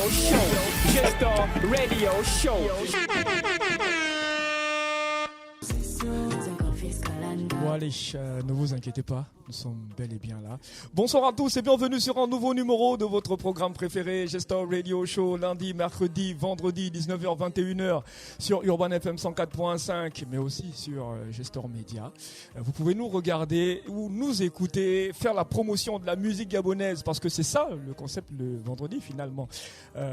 Show. Gestor Radio Show. Bon allez, ne vous inquiétez pas, nous sommes bel et bien là. Bonsoir à tous et bienvenue sur un nouveau numéro de votre programme préféré, Gestor Radio Show, lundi, mercredi, vendredi, 19h, 21h sur Urban FM 104.5, mais aussi sur Gestor Media. Vous pouvez nous regarder ou nous écouter, faire la promotion de la musique gabonaise, parce que c'est ça le concept le vendredi finalement,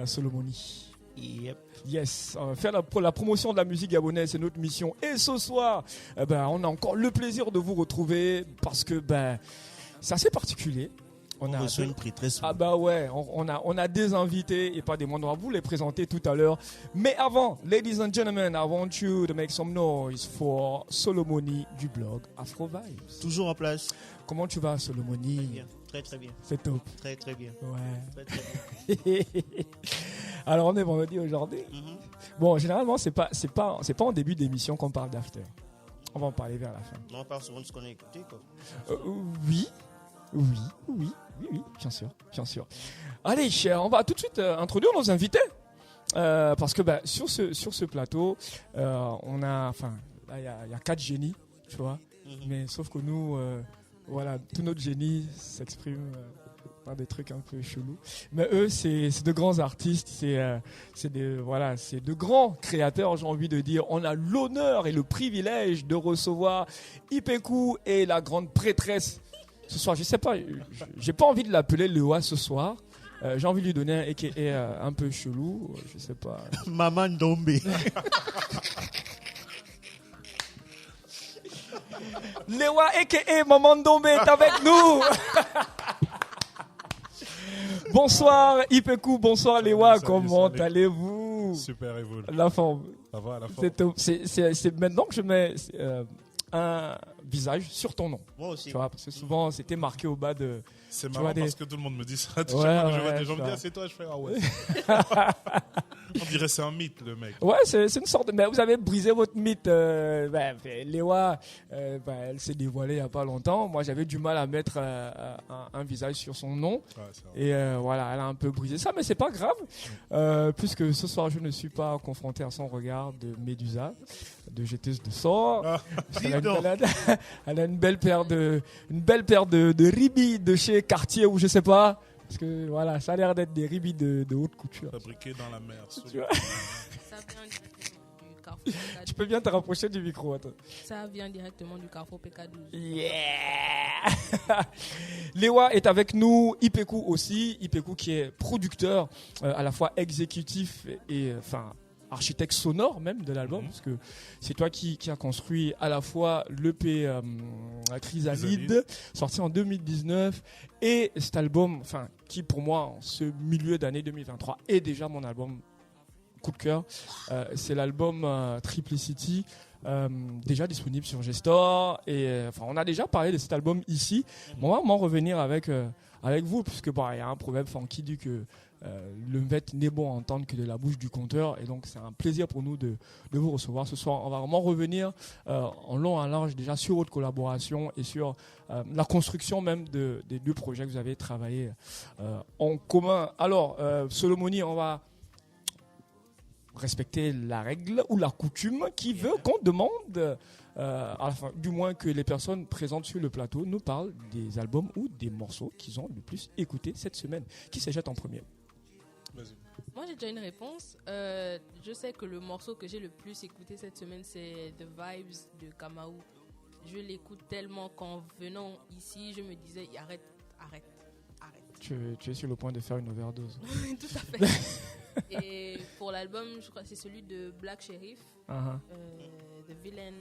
Solomoni. Yep. Yes, faire la promotion de la musique gabonaise, c'est notre mission. Et ce soir, on a encore le plaisir de vous retrouver parce que c'est assez particulier. On a reçu une prêtresse. Ah bah ouais, on a des invités et pas des moindres. On va vous les présenter tout à l'heure. Mais avant, ladies and gentlemen, I want you to make some noise for Solomoni du blog Afro Vibes. Toujours en place. Comment tu vas, Solomoni? Très bien, très bien. C'est top. Très bien. Ouais. Très bien. Alors on est vendredi aujourd'hui. Bon, généralement c'est pas en début d'émission qu'on parle d'after. On va en parler vers la fin. Non, on parle souvent de ce qu'on a écouté, quoi. Oui, bien sûr. Allez, on va tout de suite introduire nos invités. Parce que sur ce plateau, on a, il y a 4 génies, tu vois. Mais sauf que nous, tout notre génie s'exprime par des trucs un peu chelous. Mais eux, c'est de grands artistes, c'est de grands créateurs, j'ai envie de dire. On a l'honneur et le privilège de recevoir Ipeku et la grande prêtresse. Ce soir, je sais pas, j'ai pas envie de l'appeler Lewa ce soir. J'ai envie de lui donner un aka un peu chelou, je sais pas. Maman Dombe. Lewa aka Maman Dombe est avec nous. Bonsoir Ipeku, bonsoir Lewa, comment allez-vous? Super, et vous? La forme. Ça va, la forme. C'est maintenant que je mets un visage sur ton nom. Moi aussi. Tu vois, parce que souvent c'était marqué au bas de. C'est marrant parce que tout le monde me dit ça. Je Ouais, vois des gens me dire c'est toi, je fais ah ouais. On dirait que c'est un mythe, le mec. Ouais, c'est une sorte de. Mais vous avez brisé votre mythe. Lewa, elle s'est dévoilée il n'y a pas longtemps. Moi, j'avais du mal à mettre un visage sur son nom. Ouais, Et elle a un peu brisé ça, mais c'est pas grave. Puisque ce soir, je ne suis pas confronté à son regard de Médusa, de jeteuse de sort. Elle a une belle paire de ribis de chez Cartier ou je sais pas. Parce que voilà, ça a l'air d'être des ribis de haute couture. Fabriqué dans la mer. Tu vois. Ça vient directement du Carrefour PK12. Tu peux bien te rapprocher du micro, attends. Ça vient directement du Carrefour PK12. Yeah. Lewa est avec nous, Ipeku aussi. Ipeku qui est producteur, à la fois exécutif et architecte sonore même de l'album, parce que c'est toi qui a construit à la fois l'EP Chrysalide, sorti en 2019, et cet album, qui pour moi, en ce milieu d'année 2023, est déjà mon album coup de cœur. C'est l'album Triplicity, déjà disponible sur Gestor, et on a déjà parlé de cet album ici. Bon, on va m'en revenir avec vous, puisque il y a un proverbe qui dit que le mvet n'est bon à entendre que de la bouche du conteur, et donc c'est un plaisir pour nous de vous recevoir ce soir. On va vraiment revenir en long et en large déjà sur votre collaboration et sur la construction même des 2 projets que vous avez travaillé en commun. Alors, Solomoni, on va respecter la règle ou la coutume qui veut qu'on demande du moins que les personnes présentes sur le plateau nous parlent des albums ou des morceaux qu'ils ont le plus écoutés cette semaine. Qui se jette en premier? Vas-y. Moi, j'ai déjà une réponse. Je sais que le morceau que j'ai le plus écouté cette semaine, c'est The Vibes de Kamau. Je l'écoute tellement qu'en venant ici, je me disais, arrête. Tu es sur le point de faire une overdose. Tout à fait. Et pour l'album, je crois que c'est celui de Black Sheriff, The Villain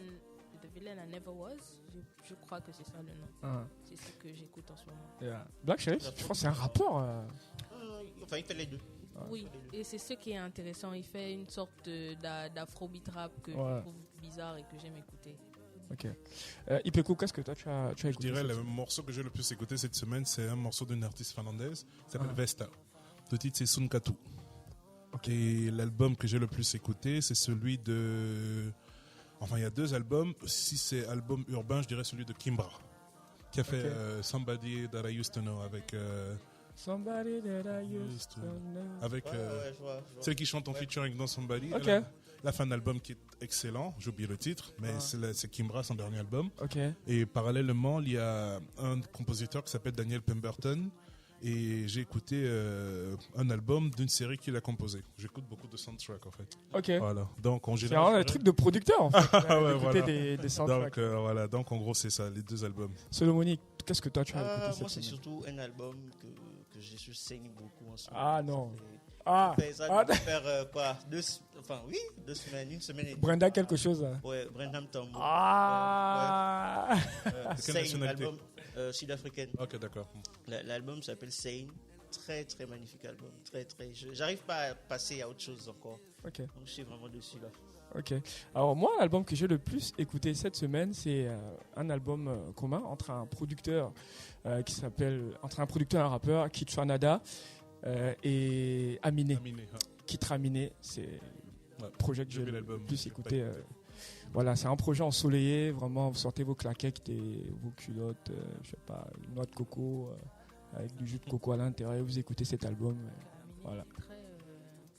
I Never Was. Je crois que c'est ça le nom. C'est ce que j'écoute en ce moment. Yeah. Black Sheriff, je crois que c'est un rappeur. Il fait les deux. Oui, et c'est ce qui est intéressant. Il fait une sorte d'afrobeat rap que je trouve bizarre et que j'aime écouter. Ok. Ipeku, qu'est-ce que toi tu as écouté? Je dirais le morceau que j'ai le plus écouté cette semaine, c'est un morceau d'une artiste finlandaise qui s'appelle Vesta. Le titre c'est Sunkatu. Et l'album que j'ai le plus écouté, c'est celui de. Enfin, il y a 2 albums. Si c'est album urbain, je dirais celui de Kimbra, qui a fait Somebody That I Used to Know avec Somebody that I used to know. Avec je vois. celle qui chante en featuring dans Somebody. Ok. Elle a fait un album qui est excellent, j'ai oublié le titre, mais c'est Kimbra, son dernier album. Ok. Et parallèlement, il y a un compositeur qui s'appelle Daniel Pemberton. Et j'ai écouté un album d'une série qu'il a composé. J'écoute beaucoup de soundtracks en fait. Ok. Voilà. Donc en C'est général. vraiment un truc de producteur en fait. Ouais, Écouter voilà. des soundtracks. Donc voilà. Donc en gros c'est ça, les deux albums. Solomonique, qu'est-ce que toi tu as écouté cette Moi, c'est semaine? surtout un album que je saigne beaucoup en ce moment. Ah non. Ça doit faire quoi 2 semaines, une semaine et demie. Brenda quelque chose là. Ouais, Brenham Tambo. Ah. Quelle Sane, nationalité? album sud-africaine. Ok, d'accord. L'album s'appelle Sane. Très très magnifique album. J'arrive pas à passer à autre chose encore. Ok. Donc je suis vraiment dessus là. Ok. Alors moi, l'album que j'ai le plus écouté cette semaine, c'est un album commun entre un producteur entre un producteur et un rappeur, Kitranada et Aminé. Kitraminé, c'est le projet que j'ai le plus écouté. Voilà, c'est un projet ensoleillé, vraiment. Vous sortez vos claquettes et vos culottes, je sais pas, une noix de coco avec du jus de coco à l'intérieur. Vous écoutez cet album, voilà.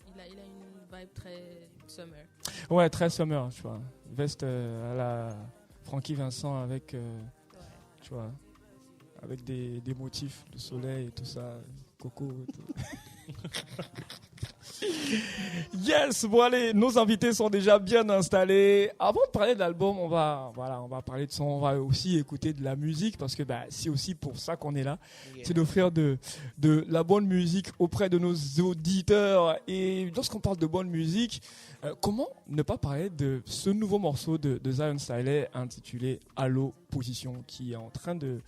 Il a une vibe très summer. Ouais, très summer, tu vois. Veste à la Francky Vincent avec, tu vois, avec des motifs de soleil et tout ça, coco et tout. Yes, bon allez, nos invités sont déjà bien installés. Avant de parler de l'album, on va parler de son, on va aussi écouter de la musique parce que c'est aussi pour ça qu'on est là, c'est d'offrir de la bonne musique auprès de nos auditeurs. Et lorsqu'on parle de bonne musique, comment ne pas parler de ce nouveau morceau de Zion Style intitulé Allo Position, qui est en train de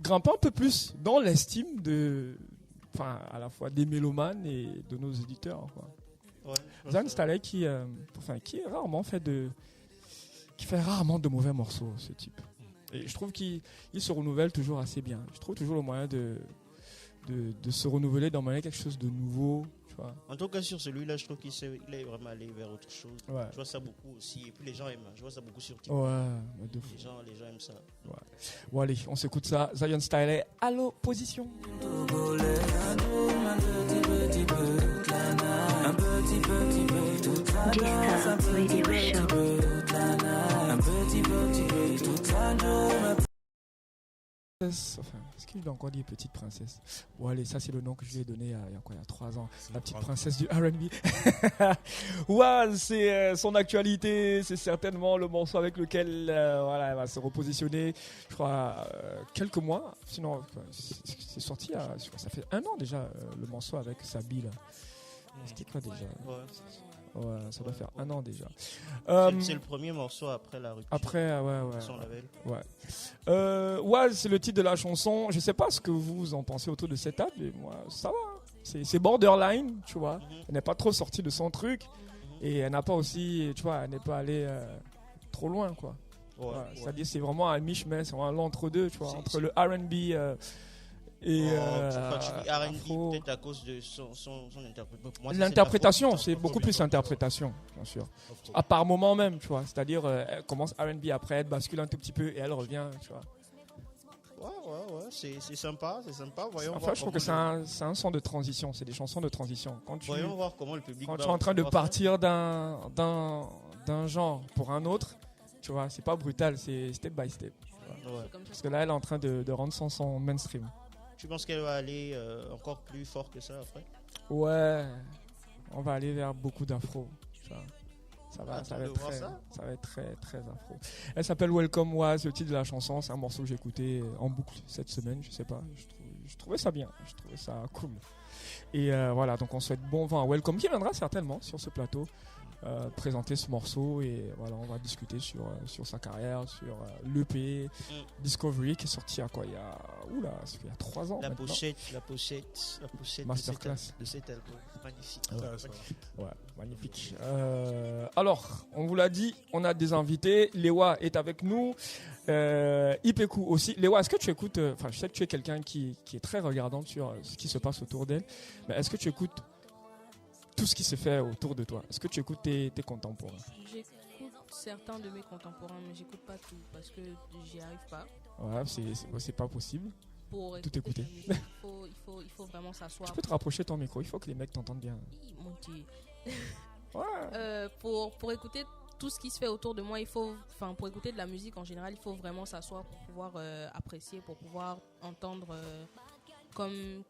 grimper un peu plus dans l'estime à la fois des mélomanes et de nos éditeurs, quoi. Ouais, Zion Style qui fait rarement de mauvais morceaux, ce type. Et je trouve qu'il se renouvelle toujours assez bien. Je trouve toujours le moyen de se renouveler, d'emmener quelque chose de nouveau. Tu vois. En tout cas, sur celui-là, je trouve qu'il est vraiment allé vers autre chose. Ouais. Je vois ça beaucoup aussi. Et puis les gens aiment. Je vois ça beaucoup sur TikTok. Ouais, de fou. Les gens aiment ça. Ouais. Bon, allez, on s'écoute ça. Zion Style, Allo Position. Un petit peu toute la un petit peu toute la Enfin, est-ce qu'il a encore dit petite princesse? Bon allez, ça c'est le nom que je lui ai donné il y a 3 ans. La petite princesse du R&B. Ouais, c'est son actualité, c'est certainement le morceau avec lequel elle va se repositionner. Je crois quelques mois. Sinon, c'est sorti, ça fait 1 an déjà le morceau avec Sabi là. C'était quoi déjà? Ouais, ça doit faire 1 an déjà. C'est le premier morceau après la rupture. Après, ouais. Son label. Ouais, c'est le titre de la chanson. Je sais pas ce que vous en pensez autour de cette table, mais moi, ça va. C'est borderline, tu vois. Elle n'est pas trop sortie de son truc. Et elle n'a pas aussi, tu vois, elle n'est pas allée trop loin, quoi. Ouais. C'est-à-dire, c'est vraiment un mi-chemin, c'est vraiment l'entre-deux, tu vois, entre le R&B et quand tu dis R&B, peut-être à cause de son interprétation. L'interprétation, c'est beaucoup plus interprétation, bien sûr. À par moment même, tu vois. C'est-à-dire, elle commence R&B, après elle bascule un tout petit peu et elle revient, tu vois. Ouais, c'est sympa. Voyons enfin, je trouve que c'est un son de transition, c'est des chansons de transition. Voyons voir comment le public. Quand tu es en train de partir d'un genre pour un autre, tu vois, c'est pas brutal, c'est step by step. Parce que là, elle est en train de rendre son son mainstream. Tu penses qu'elle va aller encore plus fort que ça après? Ouais, on va aller vers beaucoup d'afro. Ça va être très très afro. Elle s'appelle Welcome Was, le titre de la chanson, c'est un morceau que j'ai écouté en boucle cette semaine, je sais pas, je trouvais ça bien, je trouvais ça cool. Et voilà, donc on souhaite bon vent à Welcome qui viendra certainement sur ce plateau présenter ce morceau et voilà, on va discuter sur sa carrière, sur l'EP Discovery qui est sorti il y a 3 ans. La maintenant. pochette Masterclass de cet album, magnifique. Ouais, magnifique. Alors, on vous l'a dit, on a des invités. Lewa est avec nous. Ipeku aussi. Lewa, est-ce que tu écoutes, je sais que tu es quelqu'un qui est très regardant sur ce qui se passe autour d'elle, mais est-ce que tu écoutes tout ce qui se fait autour de toi? Est-ce que tu écoutes tes contemporains? J'écoute certains de mes contemporains, mais j'écoute pas tout parce que j'y arrive pas. Ouais, c'est pas possible. pour tout écouter. La musique, il faut vraiment s'asseoir. Tu peux te rapprocher de ton micro, il faut que les mecs t'entendent bien. Mon Dieu. Ouais. Pour écouter tout ce qui se fait autour de moi, pour écouter de la musique en général, il faut vraiment s'asseoir pour pouvoir apprécier, pour pouvoir entendre comme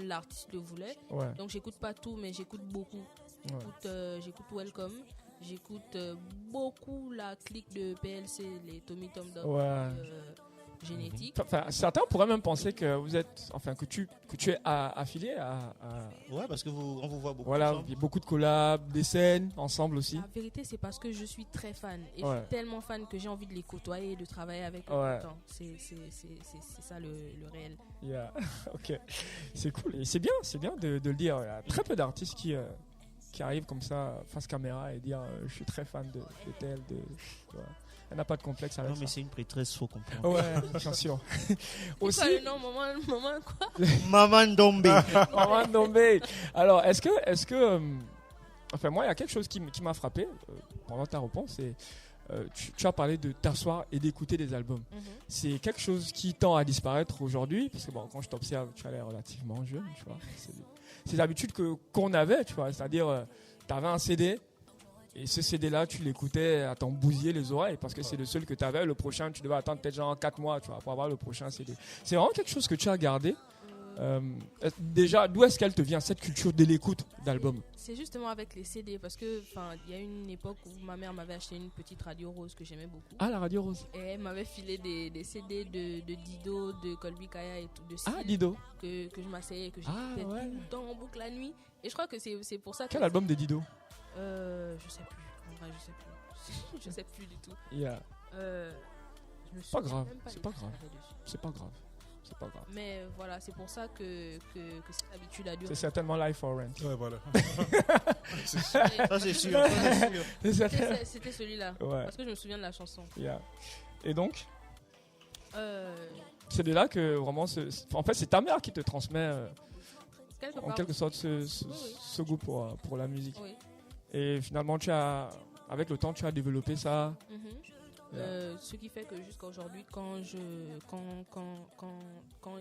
l'artiste le voulait. Ouais. Donc j'écoute pas tout, mais j'écoute beaucoup. J'écoute Welcome, j'écoute beaucoup la clique de PLC, les Tommy Tom Dog, génétique. Enfin, certains pourraient même penser que vous êtes, que tu es affilié à. Ouais, parce que on vous voit beaucoup. Voilà, il y a beaucoup de collabs, des scènes ensemble aussi. La vérité, c'est parce que je suis très fan et je suis tellement fan que j'ai envie de les côtoyer et de travailler avec eux tout le temps. C'est ça le réel. Yeah. Ok, c'est cool et c'est bien de le dire. Il y a très peu d'artistes qui arrivent comme ça face caméra et dire je suis très fan de tel. Elle n'a pas de complexe avec ça. Non, mais c'est une prêtresse, faut comprendre. Ouais, bien sûr. Aussi, quoi, le nom, maman quoi? Maman Ndombe. Maman Ndombe. Alors, est-ce que moi, il y a quelque chose qui m'a frappé pendant ta réponse, c'est tu as parlé de t'asseoir et d'écouter des albums. C'est quelque chose qui tend à disparaître aujourd'hui, parce que quand je t'observe, tu as l'air relativement jeune, tu vois. C'est l'habitude qu'on avait, tu vois. C'est-à-dire, tu avais un CD. Et ce CD-là, tu l'écoutais à t'en bousiller les oreilles parce que c'est le seul que tu avais. Le prochain, tu devais attendre peut-être genre 4 mois, tu vois, pour avoir le prochain CD. C'est vraiment quelque chose que tu as gardé. Déjà, d'où est-ce qu'elle te vient, cette culture de l'écoute d'albums? C'est justement avec les CD parce que il y a une époque où ma mère m'avait acheté une petite radio rose que j'aimais beaucoup. Ah, la radio rose. Et elle m'avait filé des CD de Dido, de Colby Kaya et tout, de Ah, Dido. Que je m'asseyais et que j'écoutais tout le temps en boucle la nuit. Et je crois que c'est pour ça que... Quel album de Dido? Je sais plus. En vrai, je sais plus du tout. Yeah. C'est pas grave. C'est pas grave. Mais voilà, c'est pour ça que cette habitude a duré. C'est certainement Life for Rent. Ouais, voilà. Ça, c'est sûr. C'était celui-là. Ouais. Parce que je me souviens de la chanson. Yeah. Et donc c'est de là que vraiment, en fait, c'est ta mère qui te transmet en quelque sorte ce goût pour la musique. Oui. Et finalement, avec le temps, tu as développé ça. Ce qui fait que jusqu'à aujourd'hui, quand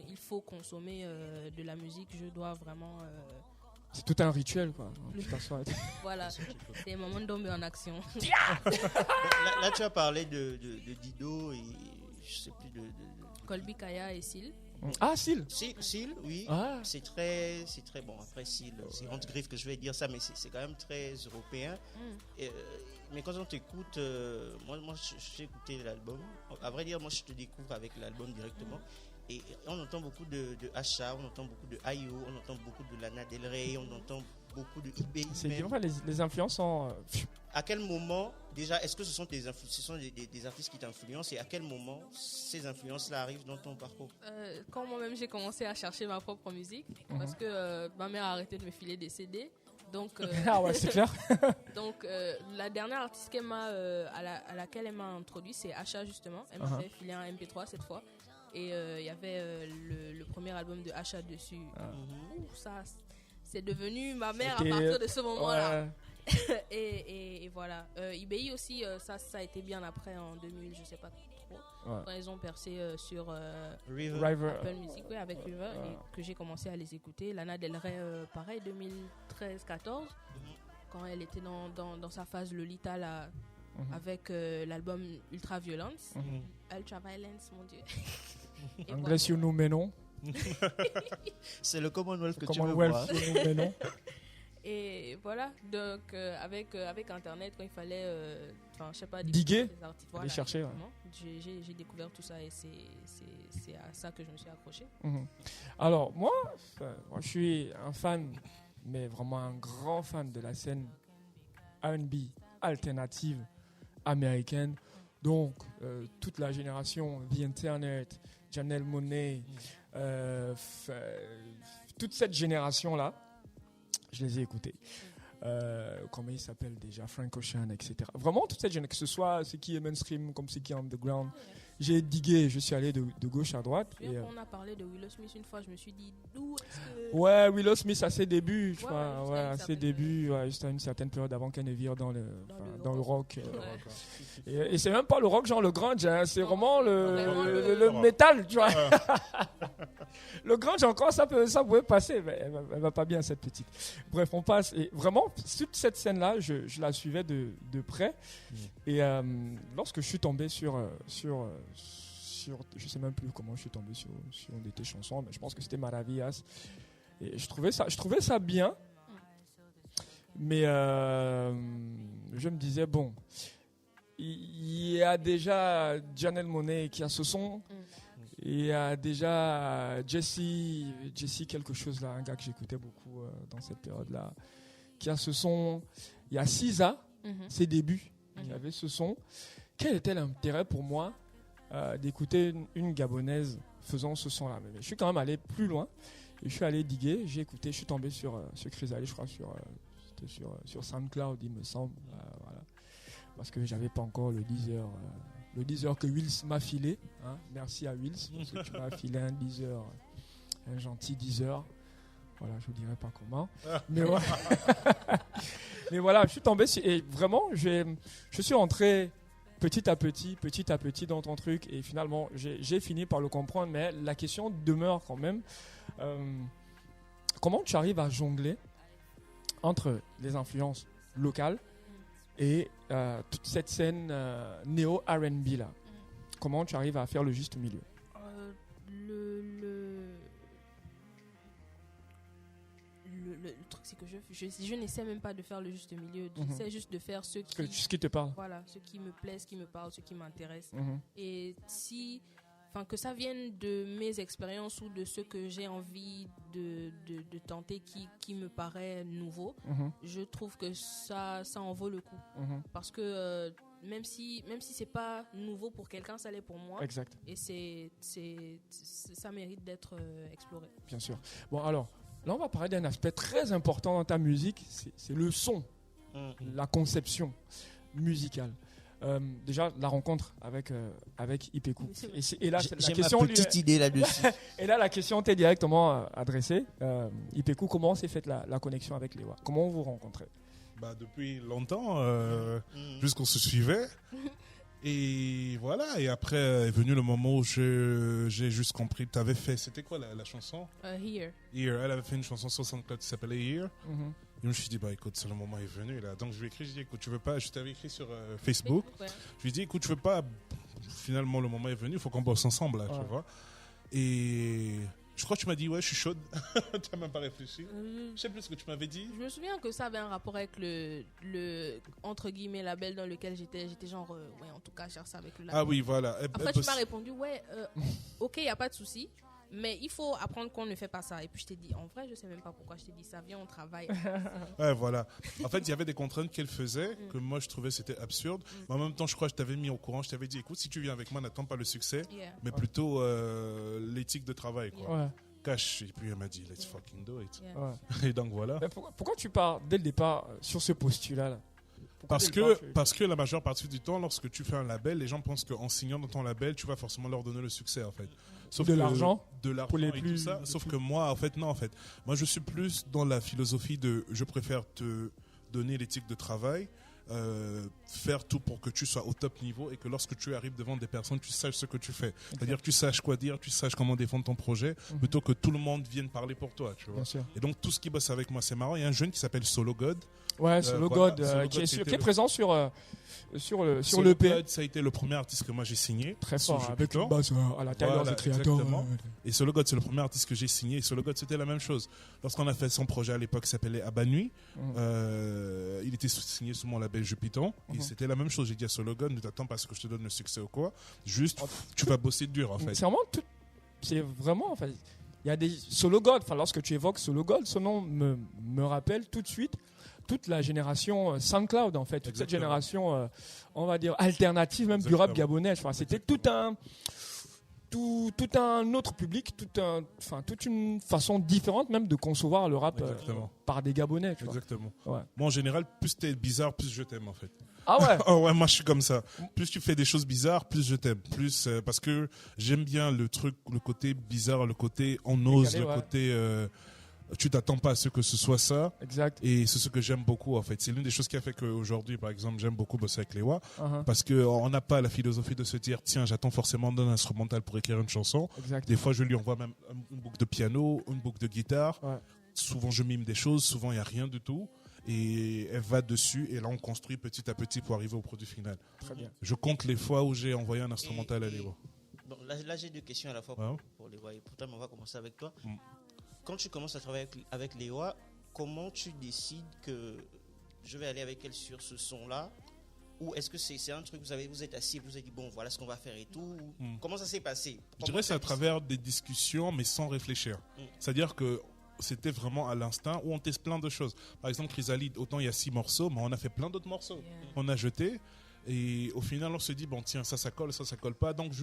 il faut consommer de la musique, je dois vraiment... C'est tout un rituel, quoi. Tu t'assois. Voilà, c'est un moment de tomber en action. Là, tu as parlé de Dido et je sais plus de... Colby Kaya et Seal. Ah, Seal. Seal, oui. Ah. C'est très bon. Après Seal, c'est honte griffe que je vais dire ça, mais c'est quand même très européen. Mais quand on t'écoute, moi j'ai écouté l'album. À vrai dire, moi je te découvre avec l'album directement. Et on entend beaucoup de Asha, on entend beaucoup de Ayo, on entend beaucoup de Lana Del Rey, on entend beaucoup de eBay. Les influences sont... À quel moment, déjà, est-ce que ce sont des artistes qui t'influencent et à quel moment ces influences-là arrivent dans ton parcours? Quand moi-même j'ai commencé à chercher ma propre musique, parce que ma mère a arrêté de me filer des CD. Donc, ah ouais, c'est clair. Donc, la dernière artiste à laquelle elle m'a introduit, c'est Asha, justement. Elle m'a fait filer un MP3 cette fois. Et il y avait le premier album de Asha dessus. Ça, c'est devenu ma mère à partir de ce moment-là. Ouais. et voilà. eBay aussi, ça a été bien après, en 2000, je sais pas trop. Quand ils ont percé sur River. Apple Music, avec River, et que j'ai commencé à les écouter. Lana Del Rey, pareil, 2013-14, quand elle était dans sa phase Lolita là, avec l'album Ultra Violence. Ultra Violence, mon Dieu. Anglais sur nous, mais non. C'est le Commonwealth que Commonwealth tu veux voir. Mais non. Et voilà, donc avec Internet, quand il fallait, je sais pas, diguer, des articles, aller chercher. J'ai découvert tout ça et c'est à ça que je me suis accroché. Alors moi, je suis un fan, mais vraiment un grand fan de la scène R&B alternative américaine. Donc toute la génération The Internet, Janelle Monáe, toute cette génération là. Je les ai écoutés. Comment il s'appelle déjà? Frank Ocean, etc. Vraiment, toute cette génération, que ce soit ce qui est mainstream comme ce qui est underground, j'ai digué, je suis allé de gauche à droite. On a parlé de Willow Smith une fois, je me suis dit, d'où est-ce que... Ouais, Willow Smith à ses débuts, tu vois. À ses débuts, juste à une certaine période avant qu'elle ne vire dans le rock. Et c'est même pas le rock genre le grunge, hein, c'est vraiment le métal, tu vois. Le grunge encore, ça pouvait passer, mais elle va pas bien cette petite. Bref, on passe. Et vraiment, toute cette scène-là, je la suivais de près. Et lorsque je suis tombé sur, je sais même plus comment je suis tombé sur une de tes chansons, mais je pense que c'était Maravillas. Et je trouvais ça bien. Mais je me disais, bon, il y a déjà Janelle Monáe qui a ce son. Il y a déjà Jesse quelque chose là, un gars que j'écoutais beaucoup dans cette période-là, qui a ce son. Il y a Sisa, ses débuts, il y avait ce son. Quel était l'intérêt pour moi d'écouter une Gabonaise faisant ce son-là? Mais je suis quand même allé plus loin. Et je suis allé diguer, j'ai écouté, je suis tombé sur Chrysalis, je crois, sur SoundCloud, il me semble. Voilà. Parce que j'avais pas encore le Deezer que Wills m'a filé. Hein. Merci à Wills, parce que tu m'as filé un Deezer, un gentil Deezer. Voilà, je vous dirai pas comment. Mais voilà. Mais voilà, je suis tombé sur, et vraiment, je suis entré petit à petit dans ton truc, et finalement, j'ai fini par le comprendre. Mais la question demeure quand même. Comment tu arrives à jongler entre les influences locales et toute cette scène néo R&B là? Comment tu arrives à faire le juste milieu? Le truc, c'est que je n'essaie même pas de faire le juste milieu. J'essaie juste de faire ce qui te parle. Voilà, ce qui me plaît, ce qui me parle, ce qui m'intéresse. Et que ça vienne de mes expériences ou de ce que j'ai envie de tenter qui me paraît nouveau, je trouve que ça en vaut le coup. Parce que même si c'est pas nouveau pour quelqu'un, ça l'est pour moi. Exact. Et ça mérite d'être exploré. Bien sûr. Bon, alors, là, on va parler d'un aspect très important dans ta musique, c'est le son, la conception musicale. Déjà, la rencontre avec Ipeku. Et là, j'ai ma petite idée là-dessus. Et là, la question t'est directement adressée. Ipeku, comment s'est faite la connexion avec Lewa? Comment vous rencontrez? Depuis longtemps, jusqu'on se suivait. Et voilà, et après est venu le moment où j'ai juste compris. Tu avais fait, c'était quoi la chanson? Here. Elle avait fait une chanson sur SoundCloud qui s'appelait Here. Et je me suis dit, écoute, le moment est venu là. Donc je lui ai écrit, je lui ai dit, écoute, tu veux pas, je t'avais écrit sur Facebook. Ouais. Je lui ai dit, écoute, tu veux pas, finalement le moment est venu, il faut qu'on bosse ensemble là, tu vois. Et je crois que tu m'as dit, ouais, je suis chaude. Tu n'as même pas réfléchi. Je sais plus ce que tu m'avais dit. Je me souviens que ça avait un rapport avec le entre guillemets label dans lequel j'étais. J'étais genre, ouais, en tout cas, je cherche ça avec le label. Ah oui, voilà. Après, tu m'as répondu, ouais, ok, il n'y a pas de souci. Mais il faut apprendre qu'on ne fait pas ça. Et puis je t'ai dit, en vrai, je sais même pas pourquoi je t'ai dit ça. Viens, on travaille. Ouais, voilà. En fait, il y avait des contraintes qu'elle faisait que moi je trouvais c'était absurde. Mais en même temps, je crois que je t'avais mis au courant. Je t'avais dit, écoute, si tu viens avec moi, n'attends pas le succès, mais plutôt l'éthique de travail, quoi. Ouais. Cash. Et puis elle m'a dit, let's fucking do it. Ouais. Et donc voilà. Mais pourquoi tu pars dès le départ sur ce postulat-là? Parce que la majeure partie du temps, lorsque tu fais un label, les gens pensent qu'en signant dans ton label, tu vas forcément leur donner le succès, en fait. Sauf de l'argent pour les plus, tout ça. Sauf que moi, en fait, non, en fait. Moi, je suis plus dans la philosophie de, je préfère te donner l'éthique de travail, faire tout pour que tu sois au top niveau et que lorsque tu arrives devant des personnes, tu saches ce que tu fais. C'est-à-dire que tu saches quoi dire, tu saches comment défendre ton projet, plutôt que tout le monde vienne parler pour toi, tu vois. Et donc, tout ce qui bosse avec moi, c'est marrant. Il y a un jeune qui s'appelle Solo God. Ouais, Solo God, qui est présent sur l'EP. Ça a été le premier artiste que moi j'ai signé. Très fort, avec une basse à la taille de créateur. Et Solo God, c'est le premier artiste que j'ai signé. Et Solo God, c'était la même chose. Lorsqu'on a fait son projet à l'époque qui s'appelait Abanui, il était signé sous mon label Jupiton. Et c'était la même chose. J'ai dit à Solo God, ne t'attends pas à ce que je te donne le succès ou quoi. Juste, tu vas bosser dur, en fait. C'est vraiment, en fait, il y a des Solo God. Enfin, lorsque tu évoques Solo God, ce nom me rappelle tout de suite toute la génération SoundCloud, en fait, toute cette génération, on va dire, alternative, même du rap gabonais. Enfin, c'était tout un autre public, toute une façon différente même de concevoir le rap par des Gabonais. Tu Exactement. vois. Ouais. Moi, en général, plus t'es bizarre, plus je t'aime, en fait. Ah ouais. Oh ouais, moi je suis comme ça. Plus tu fais des choses bizarres, plus je t'aime. Plus parce que j'aime bien le côté bizarre, le côté on ose, le côté tu t'attends pas à ce que ce soit ça. Exact. Et c'est ce que j'aime beaucoup en fait. C'est l'une des choses qui a fait qu'aujourd'hui, par exemple, j'aime beaucoup bosser avec Lewa. Parce qu'on n'a pas la philosophie de se dire, tiens, j'attends forcément d'un instrumental pour écrire une chanson. Exact. Des fois, je lui envoie même une boucle de piano, une boucle de guitare. Ouais. Souvent, je mime des choses. Souvent, il n'y a rien du tout. Et elle va dessus. Et là, on construit petit à petit pour arriver au produit final. Très bien. Je compte les fois où j'ai envoyé un instrumental à Lewa. Bon, là, j'ai 2 questions à la fois pour Lewa. Et pourtant, on va commencer avec toi. Quand tu commences à travailler avec Lewa, comment tu décides que je vais aller avec elle sur ce son-là? Ou est-ce que c'est un truc, vous êtes assis et vous avez dit, bon, voilà ce qu'on va faire et tout? Comment ça s'est passé? Je dirais que c'est à travers des discussions, mais sans réfléchir. C'est-à-dire que c'était vraiment à l'instinct où on teste plein de choses. Par exemple, Chrysalide, autant il y a 6 morceaux, mais on a fait plein d'autres morceaux. On a jeté. Et au final, on se dit, bon, tiens, ça colle pas. Donc,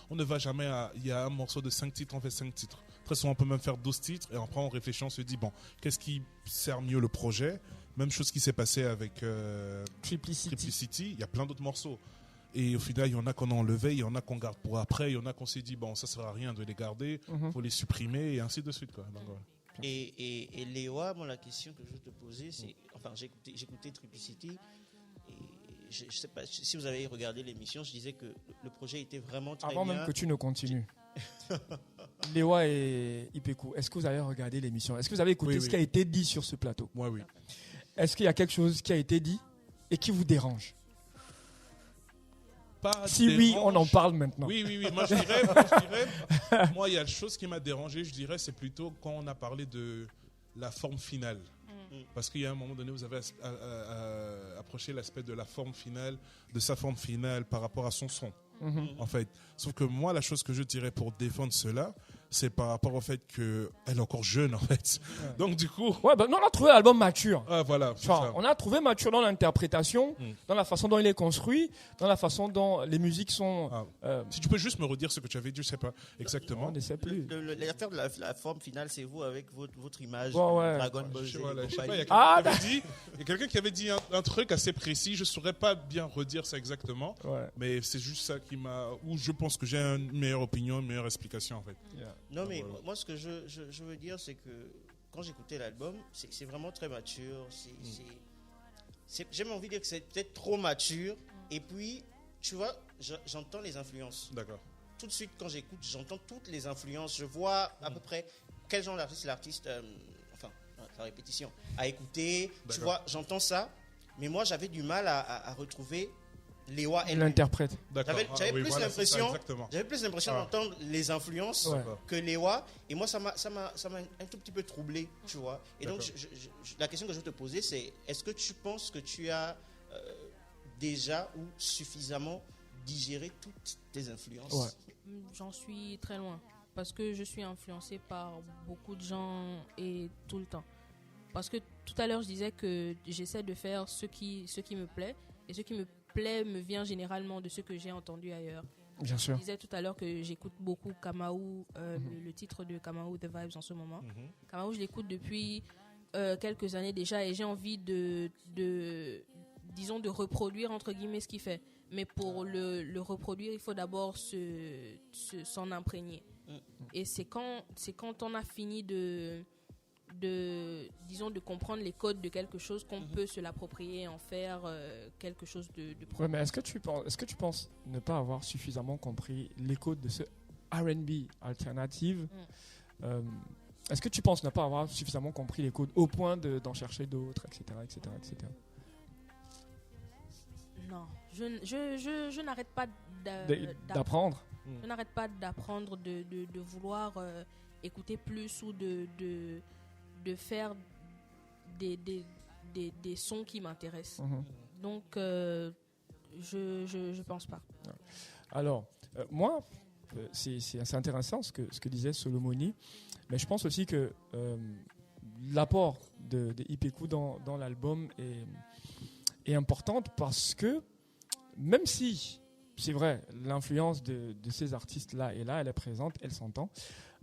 on ne va jamais il y a un morceau de 5 titres, on fait 5 titres. Très souvent, on peut même faire 12 titres. Et après, on réfléchit, on se dit, bon, qu'est-ce qui sert mieux le projet? Même chose qui s'est passé avec Triplicity. Il y a plein d'autres morceaux. Et au final, il y en a qu'on a enlevé, il y en a qu'on garde pour après, il y en a qu'on s'est dit, bon, ça sert à rien de les garder, faut les supprimer, et ainsi de suite, quoi. Donc, voilà. Et Lewa, moi, la question que je veux te poser, c'est, enfin, j'ai écouté Triplicity. Je ne sais pas si vous avez regardé l'émission, je disais que le projet était vraiment très bien. Avant même que tu ne continues. Lewa et Ipeku, est-ce que vous avez regardé l'émission? Est-ce que vous avez écouté ce qui a été dit sur ce plateau? Moi, oui. Est-ce qu'il y a quelque chose qui a été dit et qui vous dérange? Si oui, on en parle maintenant. Oui. Moi, je dirais, il y a une chose qui m'a dérangé, je dirais, c'est plutôt quand on a parlé de la forme finale. Parce qu'il y a un moment donné, vous avez approché l'aspect de la forme finale, de sa forme finale par rapport à son son. En fait. Sauf que moi, la chose que je dirais pour défendre cela, c'est par rapport au fait qu'elle est encore jeune, en fait. Ouais. Donc, du coup... Ouais, ben, on a trouvé l'album mature. Voilà. Enfin, on a trouvé mature dans l'interprétation, dans la façon dont il est construit, dans la façon dont les musiques sont... Si tu peux juste me redire ce que tu avais dit, je ne sais pas exactement. On ne sait plus. L'affaire de la forme finale, c'est vous avec votre image. Ouais. Dragon Ball Z. Voilà, je sais pas, il y a quelqu'un qui avait dit un truc assez précis. Je ne saurais pas bien redire ça exactement. Ouais. Mais c'est juste ça qui m'a... Où je pense que j'ai une meilleure opinion, une meilleure explication, en fait. Yeah. Non, mais moi, ce que je veux dire, c'est que quand j'écoutais l'album, c'est vraiment très mature. J'ai envie de dire que c'est peut-être trop mature. Et puis, tu vois, j'entends les influences. D'accord. Tout de suite, quand j'écoute, j'entends toutes les influences. Je vois à peu près quel genre d'artiste l'artiste, la répétition, a écouté. Tu vois, j'entends ça. Mais moi, j'avais du mal à retrouver Lewa elle l'interprète. J'avais plus l'impression d'entendre les influences que Lewa, et moi ça m'a un tout petit peu troublé, tu vois. Et donc la question que je veux te poser, c'est est-ce que tu penses que tu as déjà ou suffisamment digéré toutes tes influences? J'en suis très loin parce que je suis influencée par beaucoup de gens et tout le temps. Parce que tout à l'heure je disais que j'essaie de faire ce qui me plaît, et ce qui me plaît me vient généralement de ce que j'ai entendu ailleurs. Bien sûr. Je disais tout à l'heure que j'écoute beaucoup Kamau, le titre de Kamau, The Vibes en ce moment. Kamau, je l'écoute depuis quelques années déjà, et j'ai envie de reproduire entre guillemets ce qu'il fait. Mais pour le reproduire, il faut d'abord s'en imprégner. Et c'est quand on a fini de comprendre les codes de quelque chose qu'on peut se l'approprier et en faire quelque chose de propre. Ouais, mais est-ce que tu penses ne pas avoir suffisamment compris les codes de ce R&B alternative? Est-ce que tu penses ne pas avoir suffisamment compris les codes au point d'en chercher d'autres, etc. Non, je n'arrête pas d'apprendre. Je n'arrête pas d'apprendre, de vouloir écouter plus ou de faire des sons qui m'intéressent. Donc, je pense pas. Alors, moi, c'est assez intéressant ce que disait Solomoni, mais je pense aussi que l'apport de Ipeku dans l'album est importante parce que même si, c'est vrai, l'influence de ces artistes-là est là, elle est présente, elle s'entend,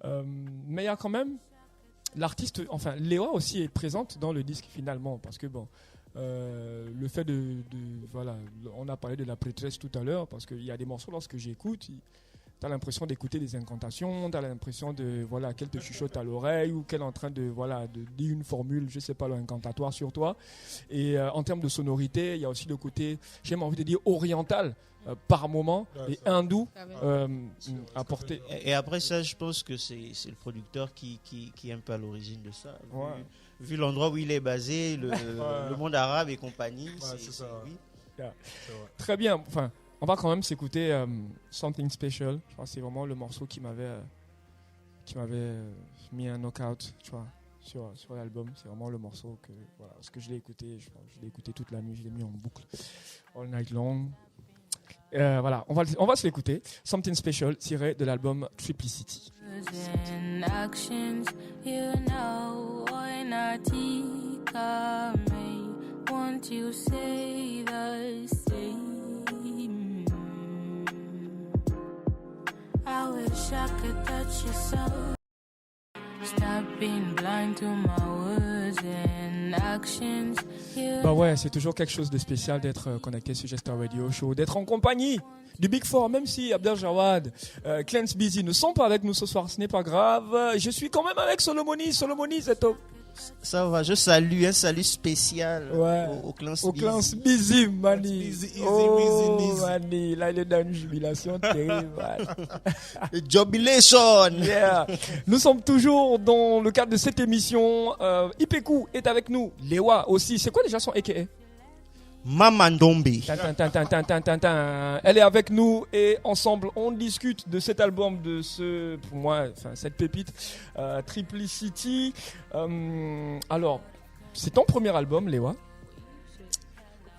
mais il y a quand même l'artiste, enfin Lewa aussi est présente dans le disque finalement, parce que bon, le fait voilà, on a parlé de la prêtresse tout à l'heure, parce qu'il y a des morceaux lorsque j'écoute, Tu as l'impression d'écouter des incantations, tu as l'impression de qu'elle te chuchote à l'oreille ou qu'elle est en train de dire une formule, je sais pas, incantatoire sur toi. Et en termes de sonorité, il y a aussi le côté, j'ai même envie de dire oriental par moment et hindou apporté. Et après ça, je pense que c'est le producteur qui est un peu à l'origine de ça. Vu l'endroit où il est basé, le monde arabe et compagnie, c'est ça. Oui. Yeah. Très bien. Enfin, on va quand même s'écouter Something Special. Je crois que c'est vraiment le morceau qui m'avait mis un knockout, tu vois, sur l'album. C'est vraiment le morceau que parce que je l'ai écouté toute la nuit, je l'ai mis en boucle all night long. Voilà, on va se l'écouter. Something Special tiré de l'album Triplicity. Actions, you know, won't you say the same? I wish I could touch your soul. Stop being blind to my words and actions. Bah ouais, c'est toujours quelque chose de spécial d'être connecté sur Jester Radio Show, d'être en compagnie du Big Four, même si Abdel Jawad, Clance Busy ne sont pas avec nous ce soir, ce n'est pas grave. Je suis quand même avec Solomoni. Solomoni, c'est top. Ça va, je salue, un salut spécial au Clance Busy. Au Clance Busy, Mani. Easy. Mani, là il est dans une jubilation terrible. Jubilation. Yeah. Nous sommes toujours dans le cadre de cette émission. Ipeku est avec nous. Lewa aussi. C'est quoi déjà son AKA? Mamandombe. Elle est avec nous et ensemble on discute de cet album, pour moi, cette pépite, Triplicity. Alors, c'est ton premier album, Lewa?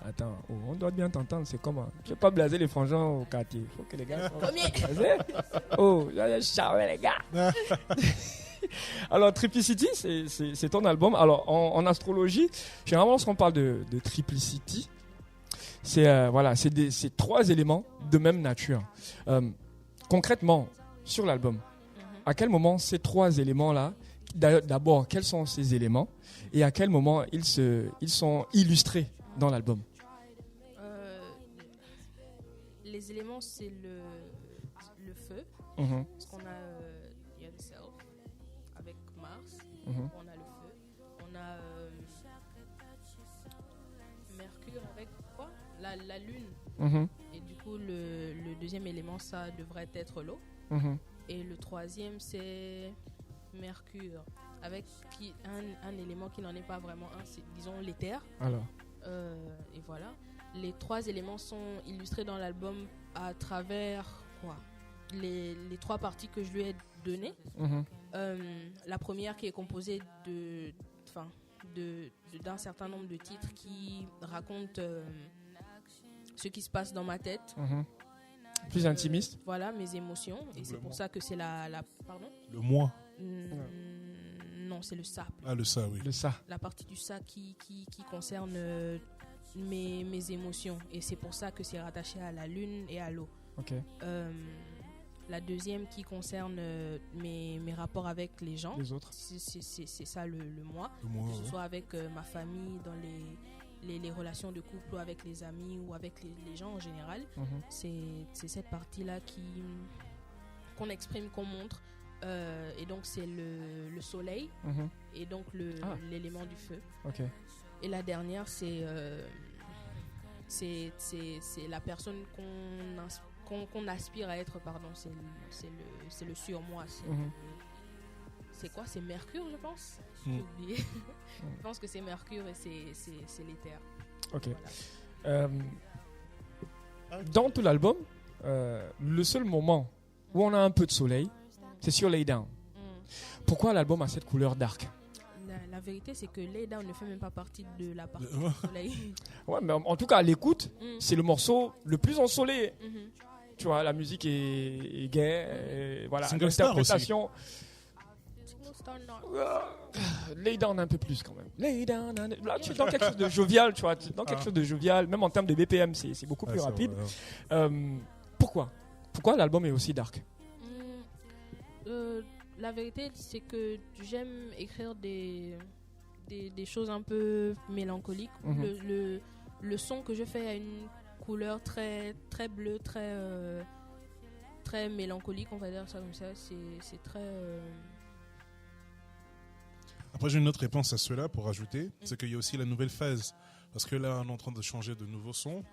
Attends, on doit bien t'entendre, c'est comment? Je vais pas blaser les frangins au quartier. Faut que les gars soient blasés. Oh, j'ai charmé les gars. Alors, Triplicity, c'est ton album. Alors, en astrologie, généralement, lorsqu'on parle de Triplicity, c'est 3 éléments de même nature. Concrètement, sur l'album, à quel moment ces 3 éléments-là, d'abord, quels sont ces éléments et à quel moment ils sont illustrés dans l'album? Les éléments, c'est le feu. Parce qu'on a The Self avec Mars. On a le feu. On a Mercure avec quoi? La lune. Et du coup, le deuxième élément, ça devrait être l'eau. Et le troisième, c'est Mercure. Avec un élément qui n'en est pas vraiment un, c'est, disons, l'éther. Alors. Et voilà. Les 3 éléments sont illustrés dans l'album à travers quoi? Les 3 parties que je lui ai données. La première qui est composée d'un certain nombre de titres qui racontent ce qui se passe dans ma tête. Plus intimiste. Voilà, mes émotions. Et c'est pour ça que c'est pardon? Le moi. Non, c'est le ça. Ah, le ça, oui. Le ça. La partie du ça qui concerne mes émotions. Et c'est pour ça que c'est rattaché à la lune et à l'eau. Ok. La deuxième qui concerne mes rapports avec les gens. Les autres. C'est ça le moi. moi, que ce soit avec ma famille, dans les relations de couple, ou avec les amis, ou avec les gens en général. C'est cette partie-là qu'on exprime, qu'on montre. Et donc c'est le soleil. Et donc l'élément du feu. Okay. Et la dernière, c'est la personne qu'on aspire à être, pardon. C'est le surmoi. C'est quoi? C'est Mercure, je pense. J'ai oublié. Je pense que c'est Mercure et c'est l'éther. Ok. Voilà. Dans tout l'album, le seul moment où on a un peu de soleil, c'est sur Lay Down. Pourquoi l'album a cette couleur dark? La vérité, c'est que Lay Down ne fait même pas partie de la partie du soleil. Ouais, mais en tout cas, à l'écoute, c'est le morceau le plus ensoleillé. Tu vois, la musique est gaie. Voilà, l'interprétation. Lay Down un peu plus quand même. Lay Down. Là, tu es dans quelque chose de jovial, tu vois. Dans quelque chose de jovial, même en termes de BPM, c'est beaucoup plus rapide. Pourquoi l'album est aussi dark? La vérité, c'est que j'aime écrire des choses un peu mélancoliques. Le son que je fais a une couleur très, très bleue, très très mélancolique, on va dire ça comme ça. C'est très... Après, j'ai une autre réponse à cela pour ajouter, c'est qu'il y a aussi la nouvelle phase. Parce que là, on est en train de changer de nouveaux sons.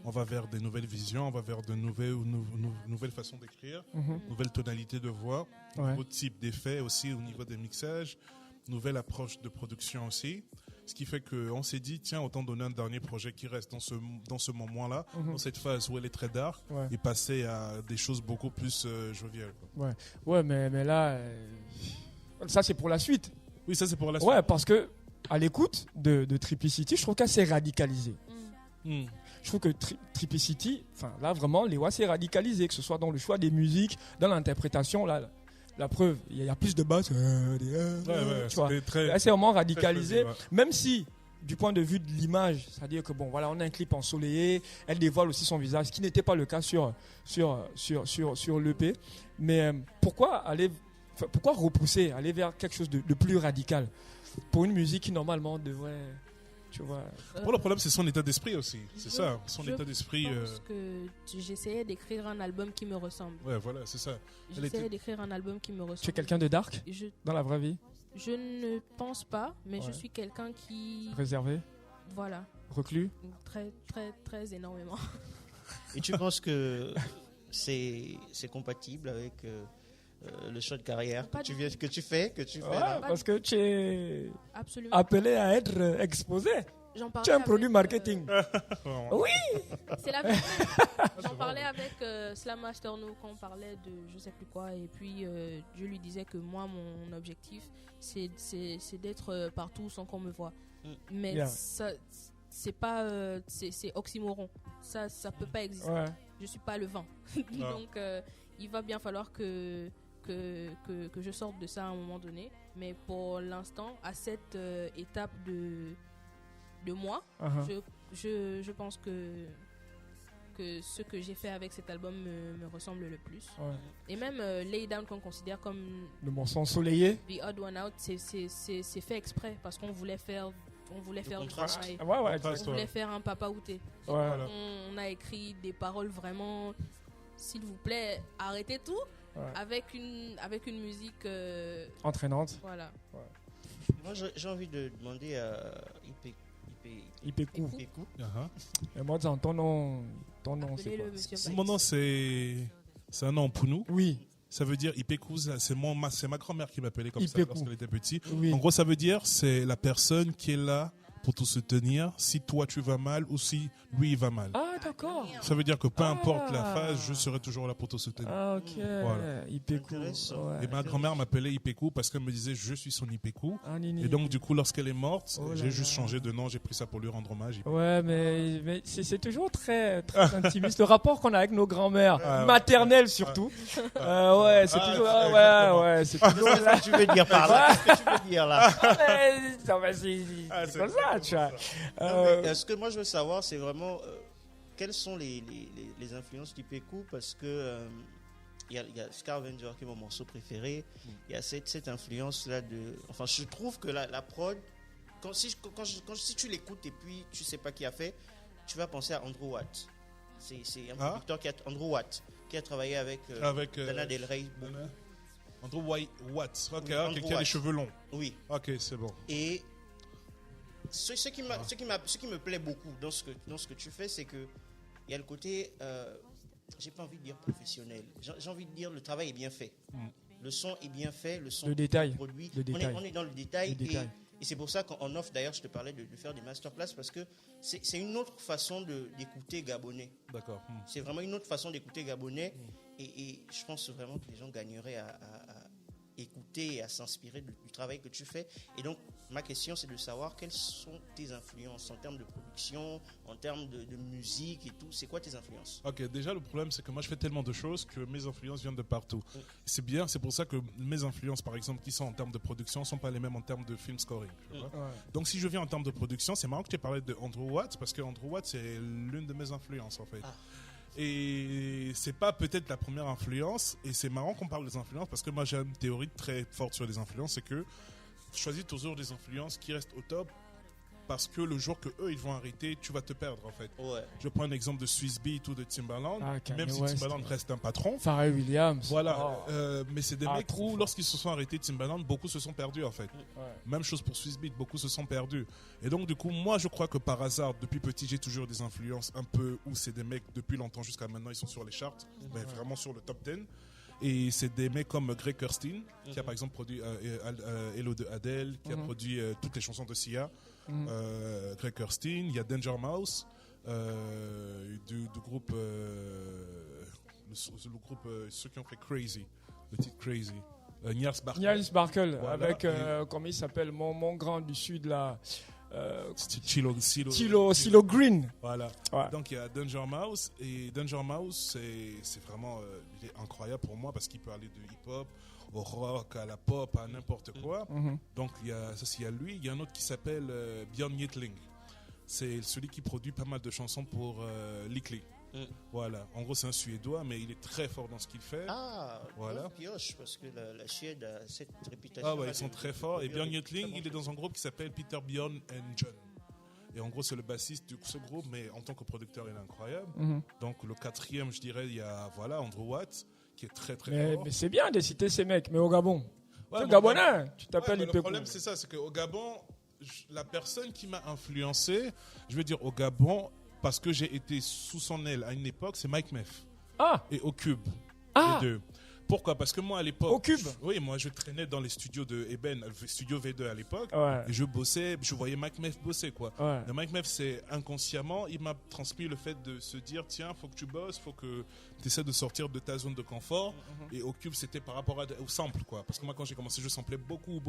On va vers des nouvelles visions, on va vers de nouvelles façons d'écrire, nouvelles tonalités de voix, nouveaux types d'effets aussi au niveau des mixages, nouvelle approche de production aussi. Ce qui fait qu'on s'est dit, tiens, autant donner un dernier projet qui reste dans ce moment-là, dans cette phase où elle est très dark, et passer à des choses beaucoup plus joviales. Ouais, mais là, ça c'est pour la suite. Oui, ça c'est pour la suite. Ouais, parce que à l'écoute de Triplicity, je trouve qu'elle s'est radicalisée. Je trouve que Triplicity, là vraiment, Lewa s'est radicalisée, que ce soit dans le choix des musiques, dans l'interprétation. Là, la preuve, il y a plus de basses. Tu vois, elle s'est vraiment radicalisée, même si du point de vue de l'image, c'est-à-dire que on a un clip ensoleillé, elle dévoile aussi son visage, ce qui n'était pas le cas sur l'EP. Mais pourquoi repousser, aller vers quelque chose de plus radical pour une musique qui normalement devrait, tu vois. Pour le problème, c'est son état d'esprit aussi. C'est ça, son état d'esprit. Je pense que j'essayais d'écrire un album qui me ressemble. Ouais, voilà, c'est ça. J'essayais d'écrire un album qui me ressemble. Tu es quelqu'un de dark dans la vraie vie? Je ne pense pas, mais je suis quelqu'un qui... Réservé? Voilà. Reclus? Très, très, très énormément. Et tu penses que c'est compatible avec le choix de carrière que tu fais là. Parce que tu es Absolument. appelé à être exposé. Tu es un produit marketing. Oui. C'est la vérité. J'en parlais avec Slam Master No quand on parlait de je sais plus quoi, et puis je lui disais que moi mon objectif c'est d'être partout sans qu'on me voie. Mais ça c'est pas c'est oxymoron. Ça peut pas exister. Je suis pas le vent. Donc il va bien falloir que je sorte de ça à un moment donné, mais pour l'instant à cette étape de moi, je pense que ce que j'ai fait avec cet album me ressemble le plus. Et même Lay Down, qu'on considère comme le morceau ensoleillé, The Odd One Out, c'est fait exprès parce qu'on voulait faire du travail. On voulait faire un papa outé. On a écrit des paroles vraiment, s'il vous plaît, arrêtez tout. Avec une musique entraînante. Voilà. Moi, j'ai envie de demander à Ipeku. Et moi, ton nom c'est quoi? Mon nom, c'est un nom pour nous. Oui. Ça veut dire Ipeku, c'est ma grand-mère qui m'appelait comme Ipeku. Ça lorsqu'elle était petite. Oui. En gros, ça veut dire c'est la personne qui est là pour te soutenir si toi tu vas mal ou si lui il va mal. Ah d'accord. Ça veut dire que peu importe la phase, je serai toujours là pour te soutenir. Ah ok. Voilà. Ipeku. Et ma grand-mère m'appelait Ipeku parce qu'elle me disait je suis son Ipeku. Et donc du coup lorsqu'elle est morte, j'ai juste changé de nom, j'ai pris ça pour lui rendre hommage. Ipeku. Ouais mais c'est toujours très très intimiste le rapport qu'on a avec nos grands-mères maternelles surtout. Ouais c'est toujours c'est toujours là. Qu'est-ce que tu veux dire par là? Qu'est-ce que tu veux dire là? C'est comme ça. Ce que moi je veux savoir, c'est vraiment quelles sont les influences d'Ipeku, parce que il y a Scavenger qui est mon morceau préféré. Il y a cette influence là je trouve que la prod, si tu l'écoutes et puis tu sais pas qui a fait, tu vas penser à Andrew Watt. C'est un producteur Andrew Watt qui a travaillé avec Lana Del Rey. Andrew Watt, qui a les cheveux longs. Oui. Ok, c'est bon. Et ce qui me plaît beaucoup dans ce que tu fais, c'est que il y a le côté, j'ai pas envie de dire professionnel, j'ai envie de dire le travail est bien fait. Le son est bien fait, le son est produit. On est dans le détail. Et c'est pour ça qu'en off, d'ailleurs, je te parlais de faire des masterclass, parce que c'est une autre façon d'écouter gabonais. D'accord. C'est vraiment une autre façon d'écouter gabonais. Et je pense vraiment que les gens gagneraient à écouter et à s'inspirer du travail que tu fais. Et donc, ma question, c'est de savoir quelles sont tes influences en termes de production, en termes de musique et tout. C'est quoi tes influences? Ok, déjà, le problème, c'est que moi, je fais tellement de choses que mes influences viennent de partout. C'est bien, c'est pour ça que mes influences, par exemple, qui sont en termes de production, ne sont pas les mêmes en termes de film scoring. Donc, si je viens en termes de production, c'est marrant que tu aies parlé de Andrew Watt, parce que Andrew Watt, c'est l'une de mes influences, en fait. Et c'est pas peut-être la première influence, et c'est marrant qu'on parle des influences, parce que moi j'ai une théorie très forte sur les influences, c'est que je choisis toujours des influences qui restent au top parce que le jour que eux ils vont arrêter, tu vas te perdre en fait. Ouais. Je prends un exemple de Swizz Beatz ou de Timbaland, Kanye même si West. Timbaland reste un patron. Pharrell Williams. Voilà, mais c'est des mecs trop où lorsqu'ils se sont arrêtés Timbaland, beaucoup se sont perdus en fait. Ouais. Même chose pour Swizz Beatz, beaucoup se sont perdus. Et donc du coup, moi je crois que par hasard, depuis petit, j'ai toujours des influences un peu où c'est des mecs depuis longtemps jusqu'à maintenant, ils sont sur les charts, mais vraiment sur le top 10. Et c'est des mecs comme Greg Kurstin, qui a par exemple produit Hello de Adele, qui a produit toutes les chansons de Sia. Greg Kurstin, il y a Danger Mouse, du groupe, le groupe, ceux qui ont fait Crazy, le titre Crazy. Niels Barker. Niels Barker, Voilà. avec, comment il s'appelle, mon grand du sud là. Chilo Green. Voilà. Ouais. Donc il y a Danger Mouse, et Danger Mouse c'est vraiment il est incroyable pour moi parce qu'il peut aller de hip-hop au rock à la pop à n'importe quoi. Donc il y a lui, il y a un autre qui s'appelle Björn Yttling. C'est celui qui produit pas mal de chansons pour Lykke. Voilà, en gros c'est un Suédois mais il est très fort dans ce qu'il fait. Voilà. Pioche, parce que la Suède a cette réputation. Ah ouais, ils sont très forts. Et Björn Yttling, il est dans un groupe qui s'appelle Peter Bjorn and John. Et en gros c'est le bassiste de ce groupe, mais en tant que producteur il est incroyable. Donc le quatrième, je dirais, il y a Andrew Watt qui est très très fort. Mais c'est bien de citer ces mecs, mais au Gabon. Ouais, Gabonais, tu t'appelles Le problème c'est ça, c'est qu'au Gabon, la personne qui m'a influencé, je veux dire au Gabon, parce que j'ai été sous son aile à une époque, c'est Mike Meff. Et Ocube. Les deux. Pourquoi ? Parce que moi à l'époque. Ocube. Oui, moi je traînais dans les studios de Eben, le studio V2 à l'époque. Ouais. Et je bossais, je voyais Mike Meff bosser quoi. Ouais. Et Mike Meff, c'est inconsciemment, il m'a transmis le fait de se dire tiens, faut que tu bosses, faut que tu essaies de sortir de ta zone de confort. Et Ocube, c'était par rapport au sample quoi. Parce que moi quand j'ai commencé, je samplais beaucoup.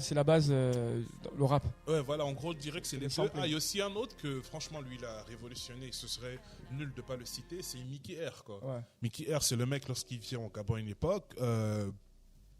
C'est la base, le rap. Ouais, voilà, en gros, je dirais que c'est les deux. sampling. Il y a aussi un autre que, franchement, lui, il a révolutionné. Ce serait nul de pas le citer, c'est Mickey R, quoi. Ouais. Mickey R, c'est le mec, lorsqu'il vient au Gabon à une époque,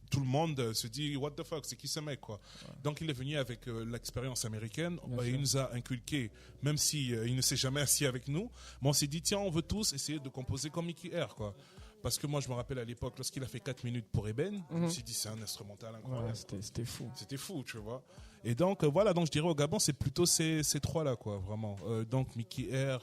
tout le monde se dit, what the fuck, c'est qui ce mec, quoi. Ouais. Donc, il est venu avec l'expérience américaine. Il nous a inculqué, même si il ne s'est jamais assis avec nous, mais on s'est dit, tiens, on veut tous essayer de composer comme Mickey R, quoi. Parce que moi, je me rappelle à l'époque, lorsqu'il a fait 4 minutes pour Eben, je me suis dit, c'est un instrumental incroyable. Ouais, c'était fou. C'était fou, tu vois. Et donc, voilà, donc je dirais au Gabon, c'est plutôt ces trois-là, quoi, vraiment. Donc, Mickey R,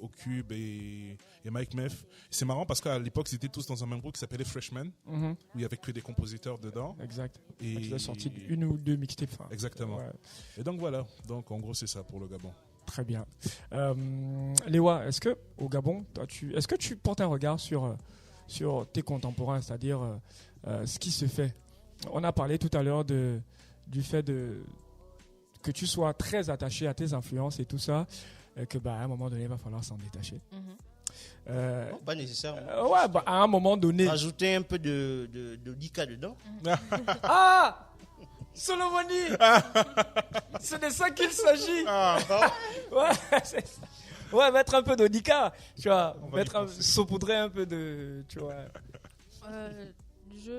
Ocube et Mike Meff. C'est marrant parce qu'à l'époque, ils étaient tous dans un même groupe qui s'appelait Freshman, où il n'y avait que des compositeurs dedans. Exact. Et il a sorti une ou deux mixtapes. Exactement. Ouais. Et donc, voilà. Donc, en gros, c'est ça pour le Gabon. Très bien. Léwa, est-ce que au Gabon, est-ce que tu portes un regard sur tes contemporains, c'est-à-dire ce qui se fait? On a parlé tout à l'heure du fait que tu sois très attaché à tes influences et tout ça, et que à un moment donné, il va falloir s'en détacher. Non, pas nécessairement. À un moment donné. Rajouter un peu de Dika dedans. Solomoni, c'est de ça qu'il s'agit. Ouais, c'est ça. Ouais, mettre un peu d'Odika, tu vois, saupoudrer un peu de, tu vois.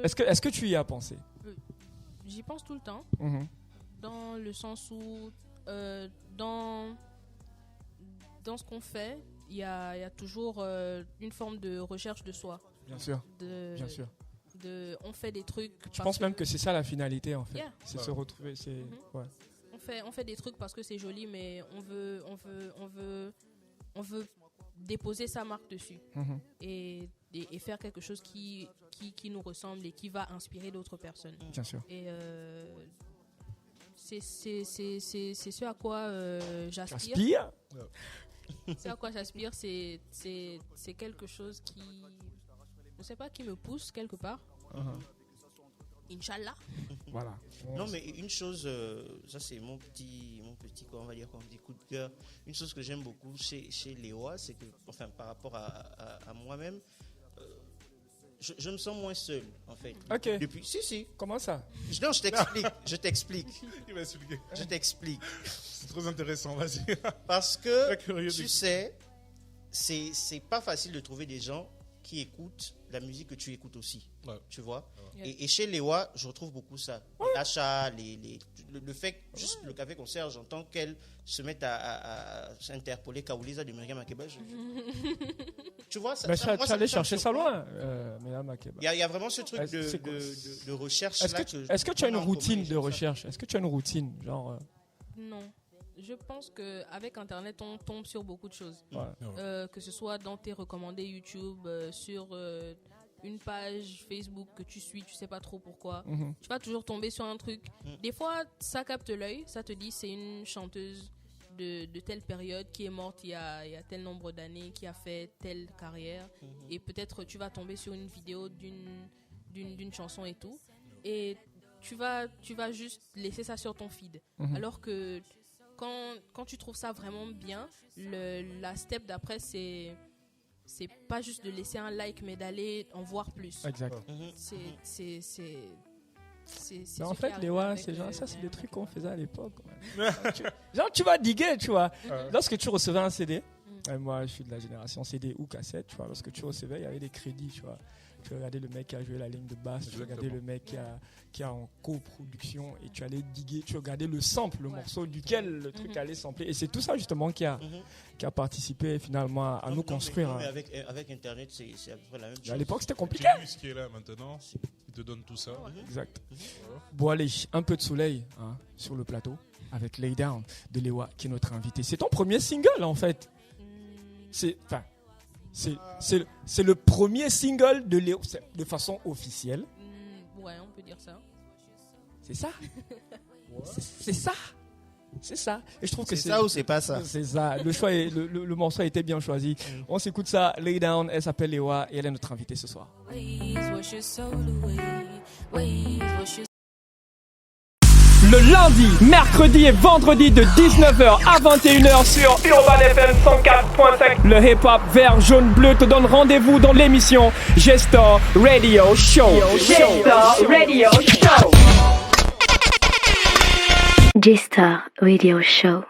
Est-ce que tu y as pensé? J'y pense tout le temps, dans le sens où dans ce qu'on fait, il y a toujours une forme de recherche de soi. Bien sûr. Bien sûr. On fait des trucs. Je pense même que c'est ça la finalité en fait. Yeah. C'est se retrouver. Ouais. On fait des trucs parce que c'est joli, mais on veut déposer sa marque dessus et faire quelque chose qui nous ressemble et qui va inspirer d'autres personnes. Bien sûr. Et c'est ce à quoi j'aspire. C'est à quoi j'aspire, c'est quelque chose qui, je sais pas, qui me pousse quelque part. Inch'Allah. Voilà. Non, mais une chose, ça c'est mon petit quoi, on va dire, coup de cœur. Une chose que j'aime beaucoup chez Léwa, c'est que, enfin, par rapport à moi-même, je me sens moins seul, en fait. Ok. Si. Comment ça? Non, je t'explique. Il va expliquer. Je t'explique. C'est trop intéressant, vas-y. Parce que, tu sais, c'est pas facile de trouver des gens qui écoutent la musique que tu écoutes aussi, tu vois. Et chez Léwa, je retrouve beaucoup ça. L'achat, le fait, juste le café concert, j'entends qu'elle se mette à s'interpoler Kaouliza de Myriam Makeba. Tu vois, ça, tu allais chercher ça loin, Myriam Makeba. Il y a vraiment ce truc de recherche. Est-ce que tu as une routine de recherche? Est-ce que tu as une routine, genre Non. Je pense qu'avec Internet, on tombe sur beaucoup de choses. Que ce soit dans tes recommandés YouTube, sur une page Facebook que tu suis, tu sais pas trop pourquoi. Tu vas toujours tomber sur un truc. Des fois, ça capte l'œil, ça te dit c'est une chanteuse de telle période qui est morte il y a tel nombre d'années, qui a fait telle carrière. Et peut-être tu vas tomber sur une vidéo d'une chanson et tout. Et tu vas juste laisser ça sur ton feed. Alors que quand tu trouves ça vraiment bien, la step d'après, c'est pas juste de laisser un like, mais d'aller en voir plus. Exact. C'est en fait, Léwa, c'est genre, ça, c'est des trucs qu'on faisait à l'époque. Genre, tu vas diguer, tu vois. Lorsque tu recevais un CD, moi, je suis de la génération CD ou cassette, tu vois. Lorsque tu recevais, il y avait des crédits, tu vois. Tu regardais le mec qui a joué la ligne de basse, tu regardais le mec qui a en coproduction et tu allais diguer, tu regardais le sample, le morceau duquel le truc allait sampler. Et c'est tout ça justement qui a participé finalement à nous construire. Mais avec Internet, c'est à peu près la même chose. À l'époque, c'était compliqué. Ce qui est là maintenant, il te donne tout ça. Exact. Bon, allez, un peu de soleil sur le plateau avec Lay Down de Léwa qui est notre invité. C'est ton premier single en fait. C'est le premier single de Léo de façon officielle. Ouais, on peut dire ça. C'est ça. C'est ça. C'est ça. Et je trouve que c'est ça ou c'est pas ça. C'est ça. Le choix, le morceau a été bien choisi. On s'écoute ça. Lay Down. Elle s'appelle Léwa et elle est notre invitée ce soir. Le lundi, mercredi et vendredi de 19h à 21h sur Urban FM 104.5. Le hip-hop vert, jaune, bleu te donne rendez-vous dans l'émission G-Star Radio Show. G-Star Radio Show. G-Star Radio Show.